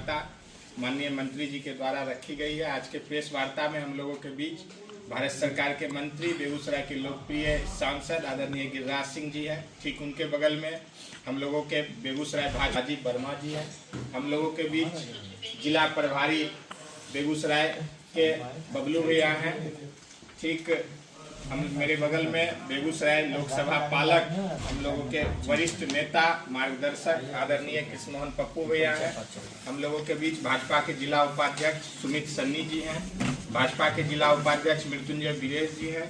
वार्ता माननीय मंत्री जी के द्वारा रखी गई है। आज के प्रेस वार्ता में हम लोगों के बीच भारत सरकार के मंत्री, बेगूसराय के लोकप्रिय सांसद आदरणीय गिरिराज सिंह जी हैं। ठीक उनके बगल में हम लोगों के बेगूसराय भाजी वर्मा जी हैं। हम लोगों के बीच जिला प्रभारी बेगूसराय के बबलू भैया हैं। ठीक मेरे बगल में बेगूसराय लोकसभा पालक हम लोगों के वरिष्ठ नेता मार्गदर्शक आदरणीय कृष्ण मोहन पप्पू भैया हैं। हम लोगों के बीच भाजपा के जिला उपाध्यक्ष सुमित सन्नी जी हैं। भाजपा के जिला उपाध्यक्ष मृत्युंजय वीरेश जी हैं।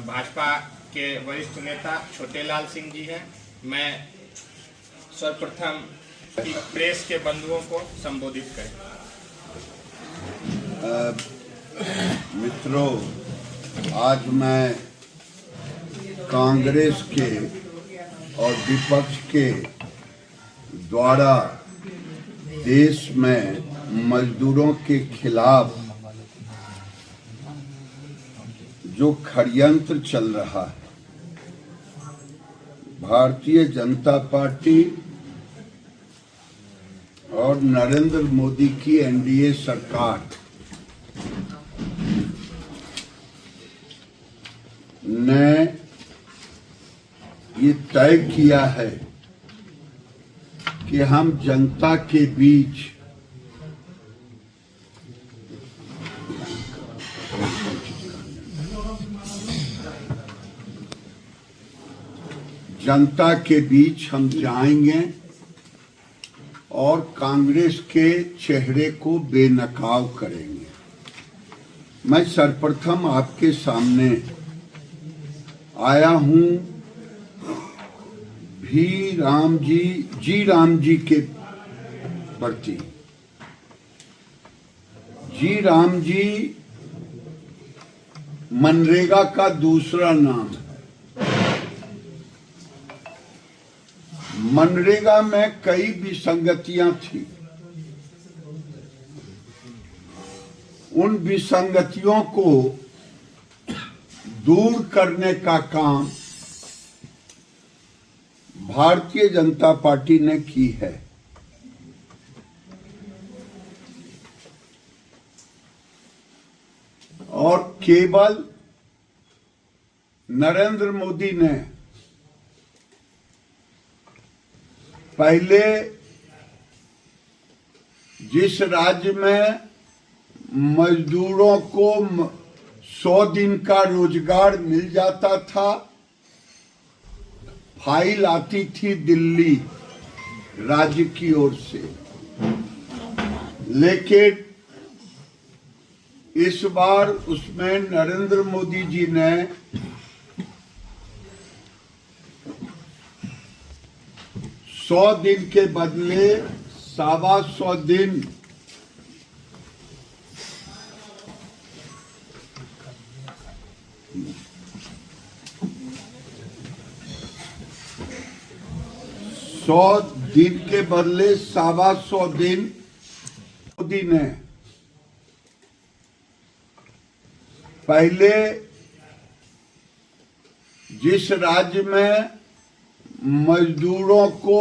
भाजपा के वरिष्ठ नेता छोटेलाल सिंह जी हैं। मैं सर्वप्रथम प्रेस के बंधुओं को संबोधित करें। मित्रों, आज मैं कांग्रेस के और विपक्ष के द्वारा देश में मजदूरों के खिलाफ जो षड्यंत्र चल रहा है, भारतीय जनता पार्टी और नरेंद्र मोदी की एनडीए सरकार ने ये तय किया है कि हम जनता के बीच हम जाएंगे और कांग्रेस के चेहरे को बेनकाब करेंगे। मैं सर्वप्रथम आपके सामने आया हूं जी राम जी के प्रति। जी राम जी मनरेगा का दूसरा नाम है। मनरेगा में कई विसंगतियां थी। उन विसंगतियों को दूर करने का काम भारतीय जनता पार्टी ने की है। और केवल नरेंद्र मोदी ने पहले जिस राज्य में मजदूरों को 100 दिन का रोजगार मिल जाता था, फाइल आती थी दिल्ली राज्य की ओर से, लेकिन इस बार उसमें नरेंद्र मोदी जी ने 100 दिन के बदले 125 दिन के बदले 125 दिन मोदी ने पहले जिस राज्य में मजदूरों को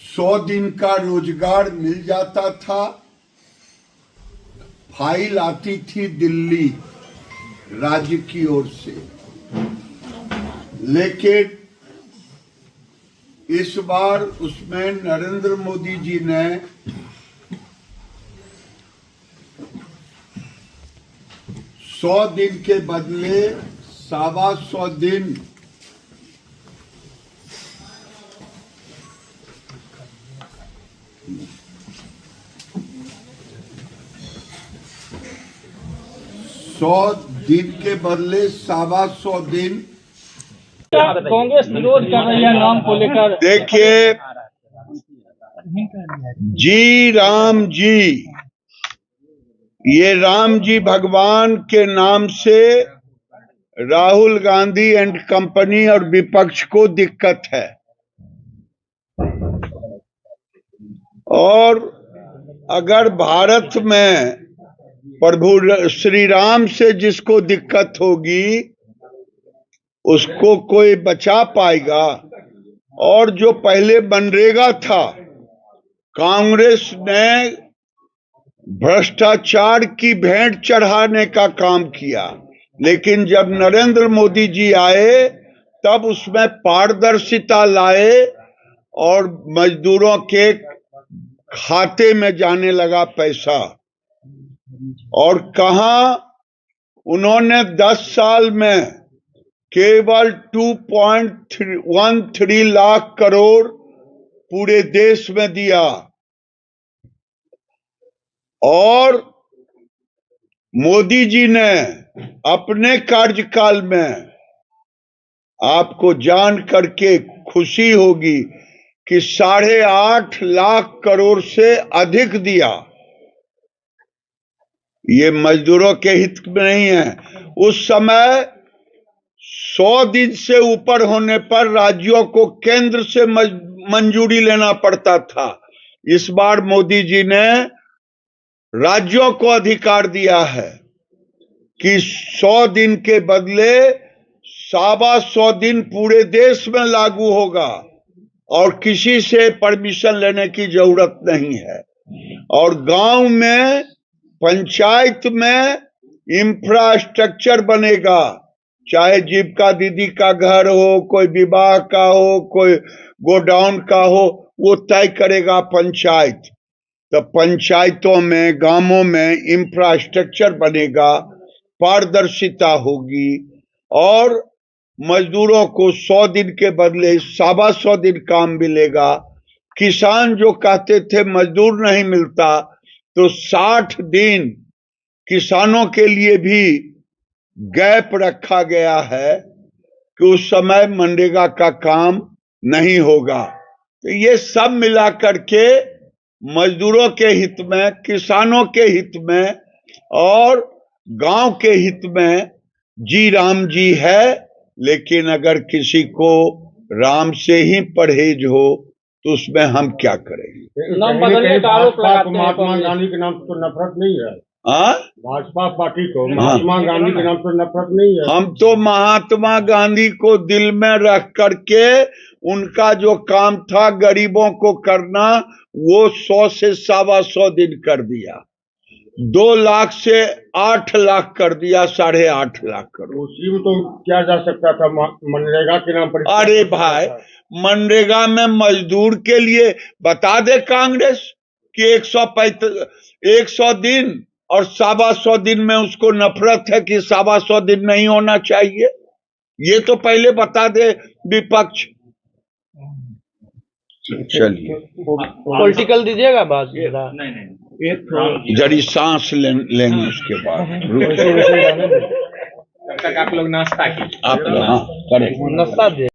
100 दिन का रोजगार मिल जाता था, फाइल आती थी दिल्ली राज्य की ओर से, लेकिन इस बार उसमें नरेंद्र मोदी जी ने 100 दिन के बदले 125 दिन के बदले 125 दिन कांग्रेस विरोध कर रही है नाम को लेकर। देखिए, जी राम जी, ये राम जी भगवान के नाम से राहुल गांधी एंड कंपनी और विपक्ष को दिक्कत है। और अगर भारत में प्रभु श्री राम से जिसको दिक्कत होगी उसको कोई बचा पाएगा। और जो पहले मनरेगा था कांग्रेस ने भ्रष्टाचार की भेंट चढ़ाने का काम किया, लेकिन जब नरेंद्र मोदी जी आए तब उसमें पारदर्शिता लाए और मजदूरों के खाते में जाने लगा पैसा। और कहां उन्होंने 10 साल में केवल 2.13 लाख करोड़ पूरे देश में दिया, और मोदी जी ने अपने कार्यकाल में, आपको जान करके खुशी होगी कि 8.5 लाख करोड़ से अधिक दिया। ये मजदूरों के हित में नहीं है। उस समय 100 दिन से ऊपर होने पर राज्यों को केंद्र से मंजूरी लेना पड़ता था। इस बार मोदी जी ने राज्यों को अधिकार दिया है कि 100 दिन के बदले 125 दिन पूरे देश में लागू होगा और किसी से परमिशन लेने की जरूरत नहीं है। और गांव में, पंचायत में इंफ्रास्ट्रक्चर बनेगा, चाहे जीविका दीदी का घर हो, कोई विवाह का हो, कोई गोडाउन का हो, वो तय करेगा पंचायत। तो पंचायतों में, गांवों में इंफ्रास्ट्रक्चर बनेगा, पारदर्शिता होगी और मजदूरों को 100 दिन के बदले 125 दिन काम मिलेगा। किसान जो कहते थे मजदूर नहीं मिलता, तो 60 दिन किसानों के लिए भी गैप रखा गया है कि उस समय मनरेगा का काम नहीं होगा। तो ये सब मिलाकर के मजदूरों के हित में, किसानों के हित में और गांव के हित में जी राम जी है। लेकिन अगर किसी को राम से ही परहेज हो तो उसमें हम क्या करेंगे? नाम बदलने का आरोप लगाते हैं महात्मा गांधी के नाम तो नफरत नहीं है। भाजपा पार्टी को महात्मा गांधी के नाम तो नफरत नहीं है। हम तो महात्मा गांधी को दिल में रख करके उनका जो काम था गरीबों को करना, वो 100 से 125 दिन कर दिया। 2 लाख से 8 लाख कर दिया, 8.5 लाख करोड़। उसी में तो क्या जा सकता था मनरेगा के नाम पर। अरे भाई, मनरेगा में मजदूर के लिए बता दे कांग्रेस कि 100 दिन और 125 दिन में उसको नफरत है कि 125 दिन नहीं होना चाहिए। ये तो पहले बता दे विपक्ष। चलिए, पॉलिटिकल दीजिएगा बात। नहीं, जरी सांस लेंगे उसके बाद। तब तक आप लोग नाश्ता कीजिए। आप लोग हाँ करें, नाश्ता दे।